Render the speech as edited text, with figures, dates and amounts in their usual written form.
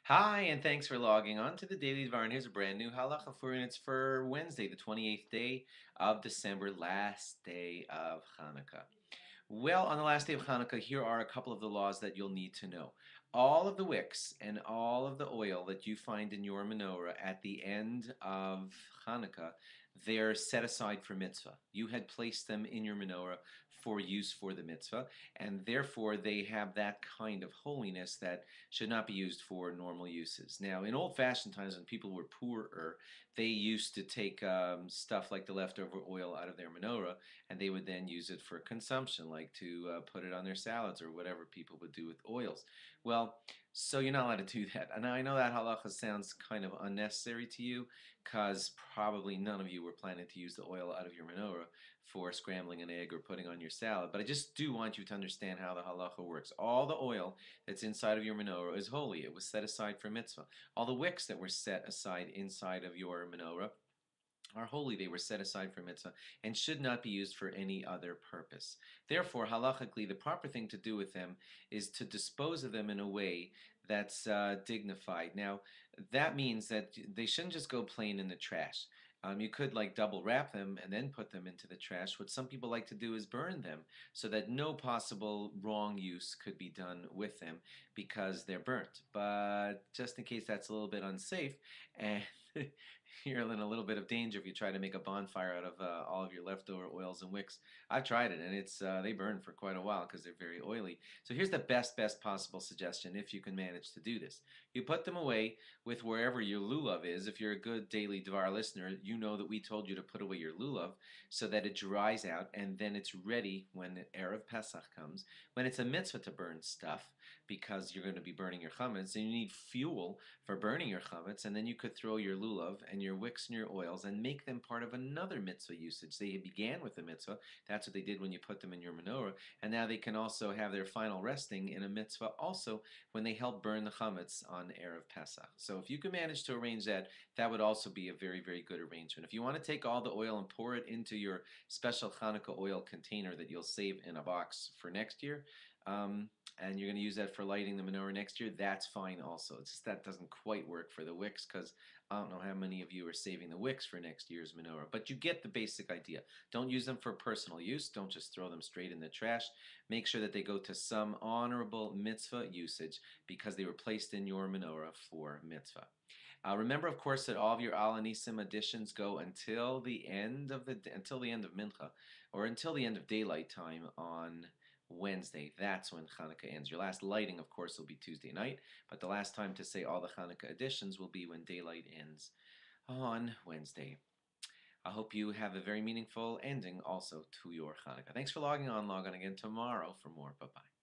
Hi, and thanks for logging on to the Daily Dvar. And here's a brand new halacha for you, and it's for Wednesday, the 28th day of December, last day of Hanukkah. Well, on the last day of Hanukkah, here are a couple of the laws that you'll need to know. All of the wicks and all of the oil that you find in your menorah at the end of Hanukkah, they're set aside for mitzvah. You had placed them in your menorah for use for the mitzvah, and therefore they have that kind of holiness that should not be used for normal uses. Now, in old-fashioned times when people were poorer, they used to take stuff like the leftover oil out of their menorah, and they would then use it for consumption, like to put it on their salads or whatever people would do with oils. Well, so you're not allowed to do that. And I know that halacha sounds kind of unnecessary to you because probably none of you were planning to use the oil out of your menorah for scrambling an egg or putting on your salad. But I just do want you to understand how the halacha works. All the oil that's inside of your menorah is holy. It was set aside for mitzvah. All the wicks that were set aside inside of your menorah are holy. They were set aside for mitzvah and should not be used for any other purpose. Therefore, halachically, the proper thing to do with them is to dispose of them in a way that's dignified. Now, that means that they shouldn't just go plain in the trash. You could like double wrap them and then put them into the trash. What some people like to do is burn them so that no possible wrong use could be done with them because they're burnt. But just in case that's a little bit unsafe, and you're in a little bit of danger if you try to make a bonfire out of all of your leftover oils and wicks. I've tried it, and it's they burn for quite a while because they're very oily. So here's the best possible suggestion if you can manage to do this. You put them away with wherever your lulav is. If you're a good daily Dvar listener, you know that we told you to put away your lulav so that it dries out, and then it's ready when Erev Pesach comes. When it's a mitzvah to burn stuff, because you're going to be burning your chametz, and you need fuel for burning your chametz, and then you could throw your lulav and your wicks and your oils and make them part of another mitzvah usage. They began with the mitzvah. That's what they did when you put them in your menorah, and now they can also have their final resting in a mitzvah also when they help burn the chametz on Erev Pesach. So if you can manage to arrange that, that would also be a very good arrangement. If you want to take all the oil and pour it into your special Hanukkah oil container that you'll save in a box for next year, and you're going to use that for lighting the menorah next year, that's fine also. It's just that doesn't quite work for the wicks because I don't know how many of you are saving the wicks for next year's menorah, but you get the basic idea. Don't use them for personal use. Don't just throw them straight in the trash. Make sure that they go to some honorable mitzvah usage because they were placed in your menorah for mitzvah. Remember, of course, that all of your Alanisim additions go until the end of Mincha, or until the end of daylight time on Wednesday. That's when Hanukkah ends. Your last lighting, of course, will be Tuesday night, but the last time to say all the Hanukkah additions will be when daylight ends on Wednesday. I hope you have a very meaningful ending also to your Hanukkah. Thanks for logging on. Log on again tomorrow for more. Bye bye.